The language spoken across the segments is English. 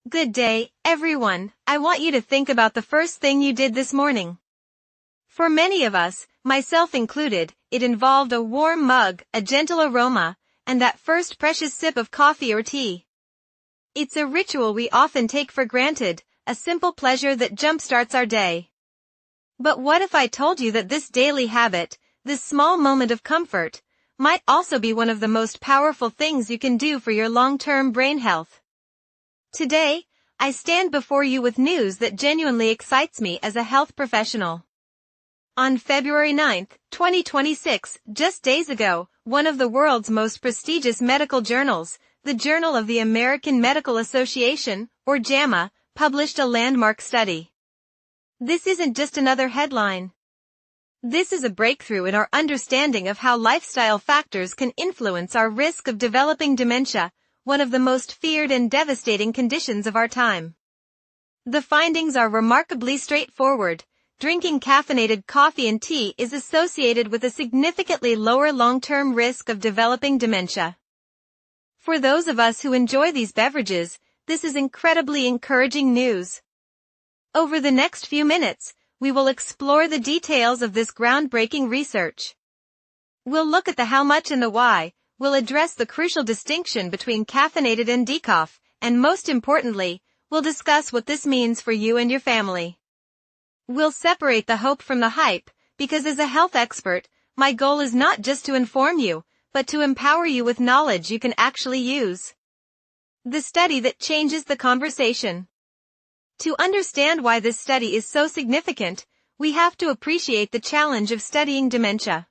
Good day, everyone. I want you to think about the first thing you did this morning. For many of us, myself included, it involved a warm mug, a gentle aroma, and that first precious sip of coffee or tea. It's a ritual we often take for granted, a simple pleasure that jumpstarts our day. But what if I told you that this daily habit, this small moment of comfort, might also be one of the most powerful things you can do for your long-term brain health? Today, I stand before you with news that genuinely excites me as a health professional. On February 9, 2026, just days ago, one of the world's most prestigious medical journals, the Journal of the American Medical Association, or JAMA, published a landmark study. This isn't just another headline. This is a breakthrough in our understanding of how lifestyle factors can influence our risk of developing dementia, one of the most feared and devastating conditions of our time. The findings are remarkably straightforward. Drinking caffeinated coffee and tea is associated with a significantly lower long-term risk of developing dementia. For those of us who enjoy these beverages, this is incredibly encouraging news. Over the next few minutes, we will explore the details of this groundbreaking research. We'll look at the how much and the why, we'll address the crucial distinction between caffeinated and decaf, and most importantly, we'll discuss what this means for you and your family. We'll separate the hope from the hype, because as a health expert, my goal is not just to inform you, but to empower you with knowledge you can actually use. The study that changes the conversation. To understand why this study is so significant, we have to appreciate the challenge of studying dementia.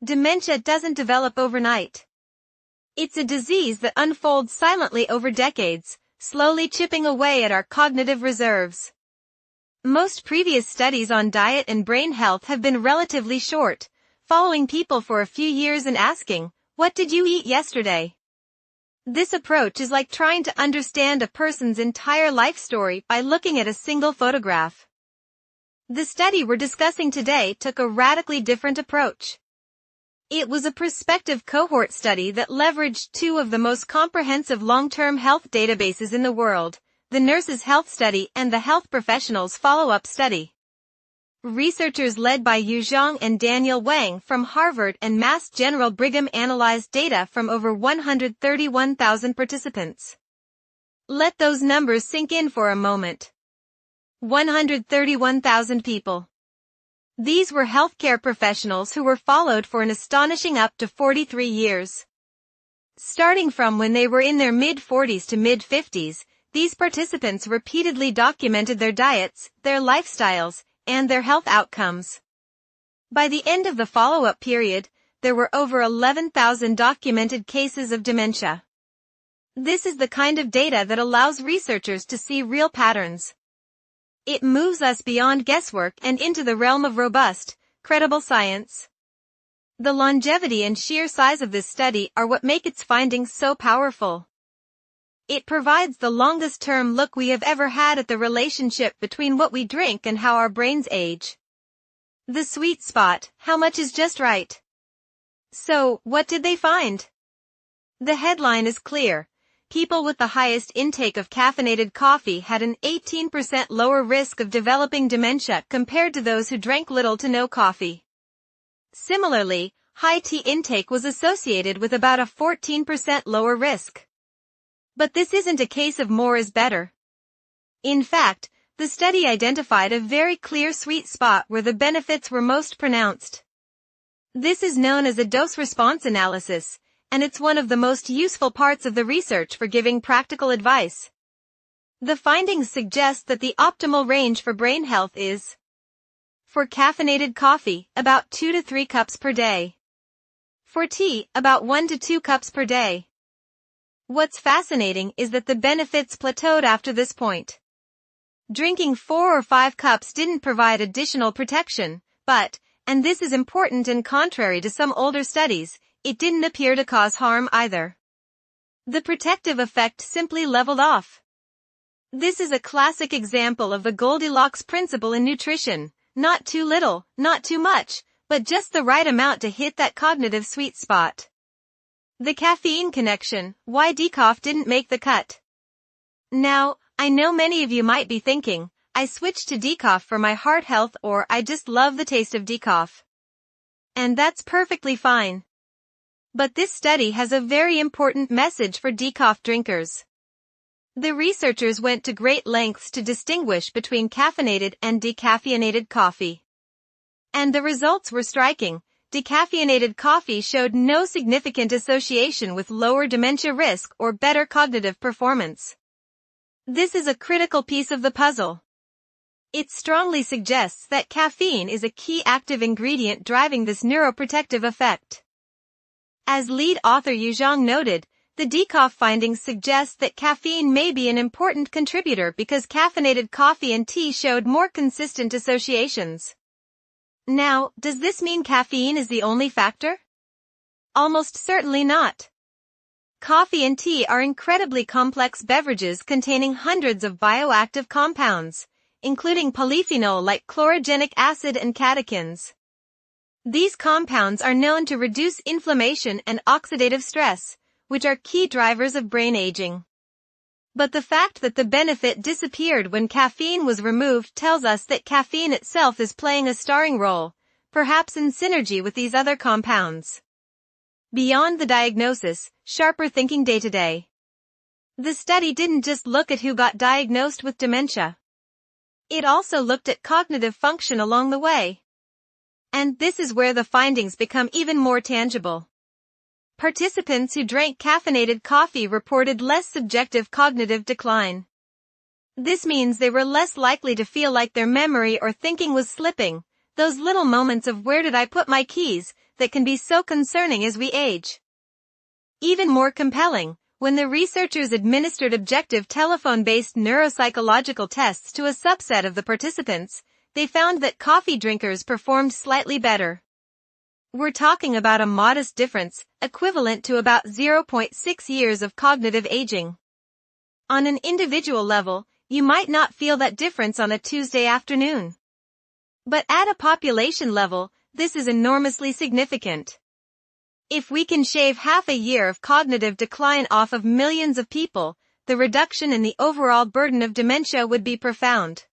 Dementia doesn't develop overnight. It's a disease that unfolds silently over decades, slowly chipping away at our cognitive reserves. Most previous studies on diet and brain health have been relatively short, following people for a few years and asking, "What did you eat yesterday?" This approach is like trying to understand a person's entire life story by looking at a single photograph. The study we're discussing today took a radically different approach. It was a prospective cohort study that leveraged two of the most comprehensive long-term health databases in the world, the Nurses' Health Study and the Health Professionals Follow-Up Study. Researchers led by Yu Zhang and Daniel Wang from Harvard and Mass General Brigham analyzed data from over 131,000 participants. Let those numbers sink in for a moment. 131,000 people. These were healthcare professionals who were followed for an astonishing up to 43 years. Starting from when they were in their mid-40s to mid-50s, these participants repeatedly documented their diets, their lifestyles, and their health outcomes. By the end of the follow-up period, there were over 11,000 documented cases of dementia. This is the kind of data that allows researchers to see real patterns. It moves us beyond guesswork and into the realm of robust, credible science. The longevity and sheer size of this study are what make its findings so powerful. It provides the longest-term look we have ever had at the relationship between what we drink and how our brains age. The sweet spot, how much is just right? So, what did they find? The headline is clear. People with the highest intake of caffeinated coffee had an 18% lower risk of developing dementia compared to those who drank little to no coffee. Similarly, high tea intake was associated with about a 14% lower risk. But this isn't a case of more is better. In fact, the study identified a very clear sweet spot where the benefits were most pronounced. This is known as a dose-response analysis, and it's one of the most useful parts of the research for giving practical advice. The findings suggest that the optimal range for brain health is: for caffeinated coffee, about 2 to 3 cups per day. For tea, about 1 to 2 cups per day. What's fascinating is that the benefits plateaued after this point. Drinking 4 or 5 cups didn't provide additional protection, but, and this is important and contrary to some older studies, it didn't appear to cause harm either. The protective effect simply leveled off. This is a classic example of the Goldilocks principle in nutrition: not too little, not too much, but just the right amount to hit that cognitive sweet spot. The caffeine connection, why decaf didn't make the cut. Now, I know many of you might be thinking, I switched to decaf for my heart health, or I just love the taste of decaf. And that's perfectly fine. But this study has a very important message for decaf drinkers. The researchers went to great lengths to distinguish between caffeinated and decaffeinated coffee. And the results were striking. Decaffeinated coffee showed no significant association with lower dementia risk or better cognitive performance. This is a critical piece of the puzzle. It strongly suggests that caffeine is a key active ingredient driving this neuroprotective effect. As lead author Yu Zhang noted, the decaf findings suggest that caffeine may be an important contributor because caffeinated coffee and tea showed more consistent associations. Now, does this mean caffeine is the only factor? Almost certainly not. Coffee and tea are incredibly complex beverages containing hundreds of bioactive compounds, including polyphenol like chlorogenic acid and catechins. These compounds are known to reduce inflammation and oxidative stress, which are key drivers of brain aging. But the fact that the benefit disappeared when caffeine was removed tells us that caffeine itself is playing a starring role, perhaps in synergy with these other compounds. Beyond the diagnosis, sharper thinking day to day. The study didn't just look at who got diagnosed with dementia. It also looked at cognitive function along the way. And this is where the findings become even more tangible. Participants who drank caffeinated coffee reported less subjective cognitive decline. This means they were less likely to feel like their memory or thinking was slipping, those little moments of where did I put my keys that can be so concerning as we age. Even more compelling, when the researchers administered objective telephone-based neuropsychological tests to a subset of the participants, they found that coffee drinkers performed slightly better. We're talking about a modest difference, equivalent to about 0.6 years of cognitive aging. On an individual level, you might not feel that difference on a Tuesday afternoon. But at a population level, this is enormously significant. If we can shave half a year of cognitive decline off of millions of people, the reduction in the overall burden of dementia would be profound.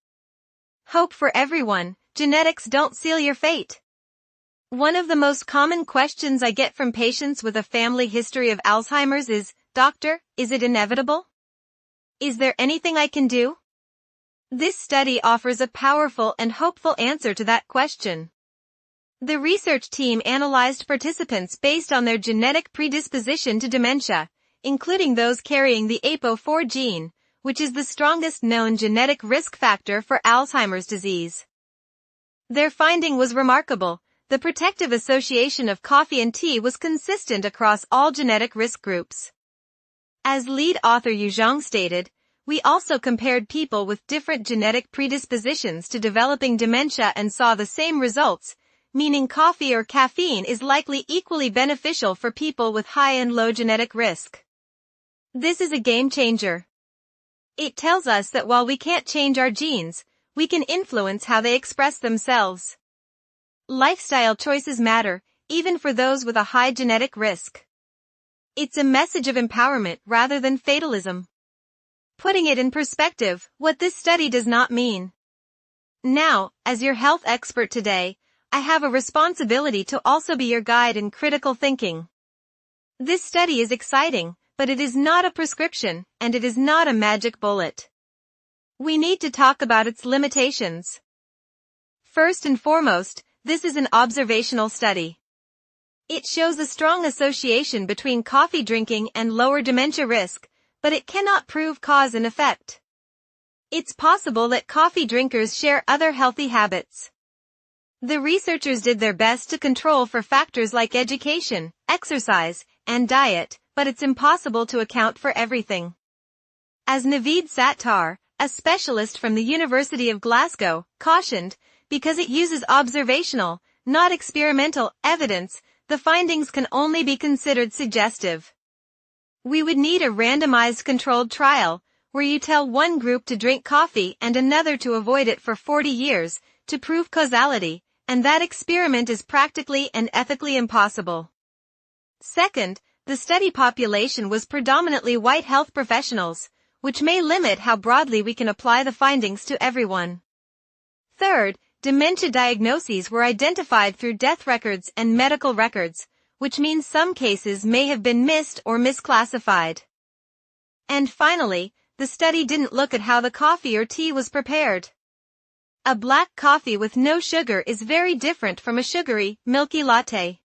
Hope for everyone, genetics don't seal your fate. One of the most common questions I get from patients with a family history of Alzheimer's is, Doctor, is it inevitable? Is there anything I can do? This study offers a powerful and hopeful answer to that question. The research team analyzed participants based on their genetic predisposition to dementia, including those carrying the APOE4 gene, which is the strongest known genetic risk factor for Alzheimer's disease. Their finding was remarkable. The protective association of coffee and tea was consistent across all genetic risk groups. As lead author Yu Zhang stated, we also compared people with different genetic predispositions to developing dementia and saw the same results, meaning coffee or caffeine is likely equally beneficial for people with high and low genetic risk. This is a game changer. It tells us that while we can't change our genes, we can influence how they express themselves. Lifestyle choices matter, even for those with a high genetic risk. It's a message of empowerment rather than fatalism. Putting it in perspective, what this study does not mean. Now, as your health expert today, I have a responsibility to also be your guide in critical thinking. This study is exciting, but it is not a prescription, and it is not a magic bullet. We need to talk about its limitations. First and foremost, this is an observational study. It shows a strong association between coffee drinking and lower dementia risk, but it cannot prove cause and effect. It's possible that coffee drinkers share other healthy habits. The researchers did their best to control for factors like education, exercise, and diet, but it's impossible to account for everything. As Naveed Sattar, a specialist from the University of Glasgow, cautioned, because it uses observational, not experimental, evidence, the findings can only be considered suggestive. We would need a randomized controlled trial, where you tell one group to drink coffee and another to avoid it for 40 years, to prove causality, and that experiment is practically and ethically impossible. Second, the study population was predominantly white health professionals, which may limit how broadly we can apply the findings to everyone. Third, dementia diagnoses were identified through death records and medical records, which means some cases may have been missed or misclassified. And finally, the study didn't look at how the coffee or tea was prepared. A black coffee with no sugar is very different from a sugary, milky latte.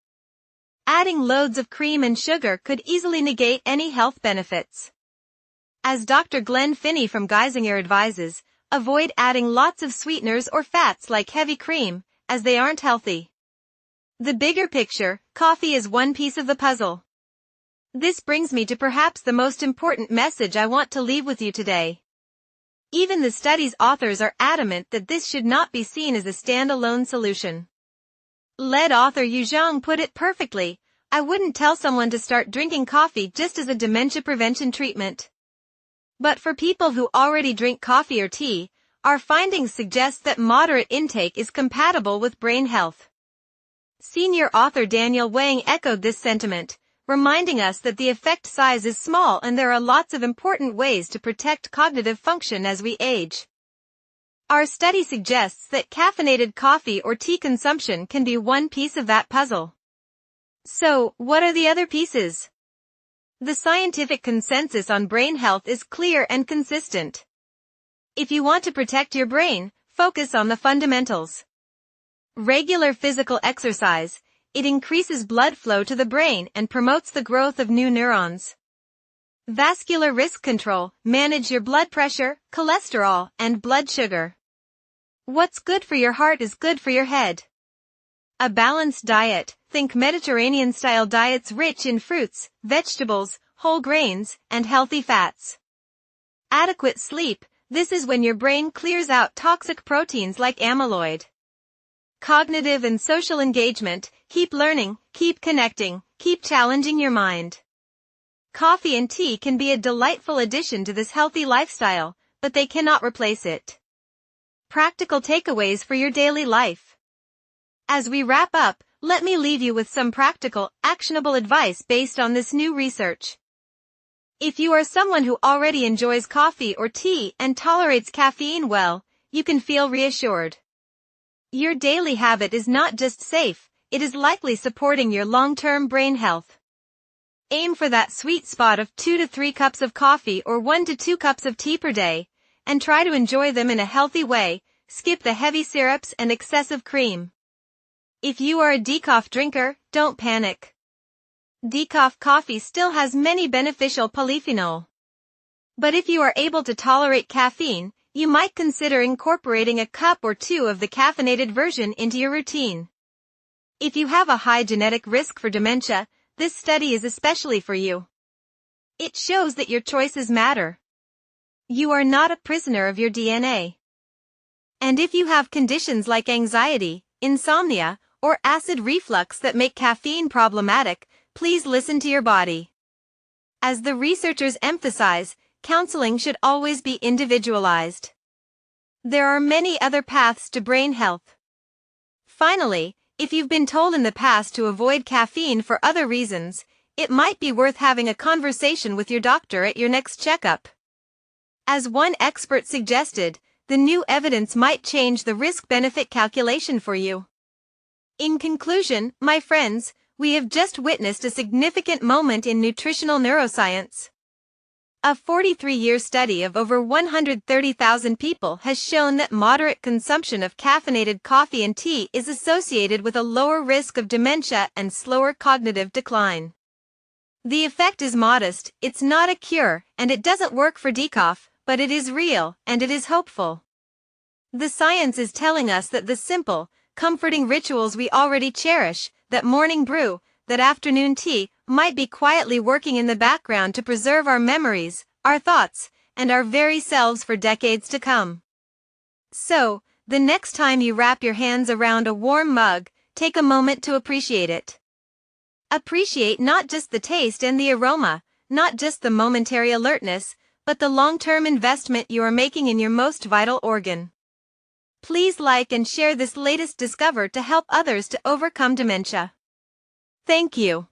Adding loads of cream and sugar could easily negate any health benefits. As Dr. Glenn Finney from Geisinger advises, avoid adding lots of sweeteners or fats like heavy cream, as they aren't healthy. The bigger picture, coffee is one piece of the puzzle. This brings me to perhaps the most important message I want to leave with you today. Even the study's authors are adamant that this should not be seen as a standalone solution. Lead author Yu Zhang put it perfectly, I wouldn't tell someone to start drinking coffee just as a dementia prevention treatment. But for people who already drink coffee or tea, our findings suggest that moderate intake is compatible with brain health. Senior author Daniel Wang echoed this sentiment, reminding us that the effect size is small and there are lots of important ways to protect cognitive function as we age. Our study suggests that caffeinated coffee or tea consumption can be one piece of that puzzle. So, what are the other pieces? The scientific consensus on brain health is clear and consistent. If you want to protect your brain, focus on the fundamentals. Regular physical exercise. It increases blood flow to the brain and promotes the growth of new neurons. Vascular risk control. Manage your blood pressure, cholesterol, and blood sugar. What's good for your heart is good for your head. A balanced diet. Think Mediterranean-style diets rich in fruits, vegetables, whole grains, and healthy fats. Adequate sleep. This is when your brain clears out toxic proteins like amyloid. Cognitive and social engagement. Keep learning, keep connecting, keep challenging your mind. Coffee and tea can be a delightful addition to this healthy lifestyle, but they cannot replace it. Practical takeaways for your daily life. As we wrap up, let me leave you with some practical, actionable advice based on this new research. If you are someone who already enjoys coffee or tea and tolerates caffeine well, you can feel reassured. Your daily habit is not just safe, it is likely supporting your long-term brain health. Aim for that sweet spot of 2 to 3 cups of coffee or 1 to 2 cups of tea per day, and try to enjoy them in a healthy way. Skip the heavy syrups and excessive cream. If you are a decaf drinker, don't panic. Decaf coffee still has many beneficial polyphenol. But if you are able to tolerate caffeine, you might consider incorporating a cup or 2 of the caffeinated version into your routine. If you have a high genetic risk for dementia, this study is especially for you. It shows that your choices matter. You are not a prisoner of your DNA. And if you have conditions like anxiety, insomnia, or acid reflux that make caffeine problematic, please listen to your body. As the researchers emphasize, counseling should always be individualized. There are many other paths to brain health. Finally, if you've been told in the past to avoid caffeine for other reasons, it might be worth having a conversation with your doctor at your next checkup. As one expert suggested, the new evidence might change the risk-benefit calculation for you. In conclusion, my friends, we have just witnessed a significant moment in nutritional neuroscience. A 43-year study of over 130,000 people has shown that moderate consumption of caffeinated coffee and tea is associated with a lower risk of dementia and slower cognitive decline. The effect is modest, it's not a cure, and it doesn't work for decaf, but it is real, and it is hopeful. The science is telling us that the simple, comforting rituals we already cherish, that morning brew, that afternoon tea, might be quietly working in the background to preserve our memories, our thoughts, and our very selves for decades to come. So, the next time you wrap your hands around a warm mug, take a moment to appreciate it. Appreciate not just the taste and the aroma, not just the momentary alertness, but the long-term investment you are making in your most vital organ. Please like and share this latest discovery to help others to overcome dementia. Thank you.